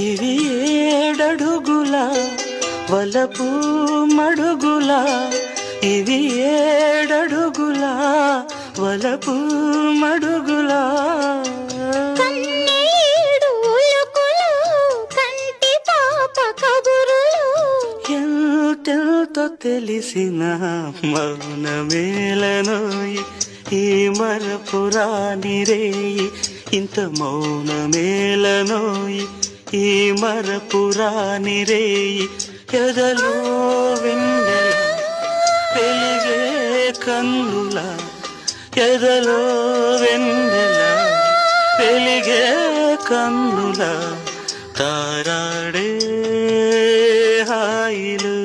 ఇవి ఏడడుగుల వలపు మడుగుల, ఇవి ఏడడుగుల వలపు మడుగుల. ఎంతెంతో తెలిసిన మౌనమేలనోయి ఈ మరపురాని రేయి, ఇంత మౌనమేలనోయి ఈ మరపురాని రేయి. ఎదలో వెన్నెల వెలిగే కన్నుల, ఎదలో వెన్నెల వెలిగే కన్నుల తారాడే హాయిలు.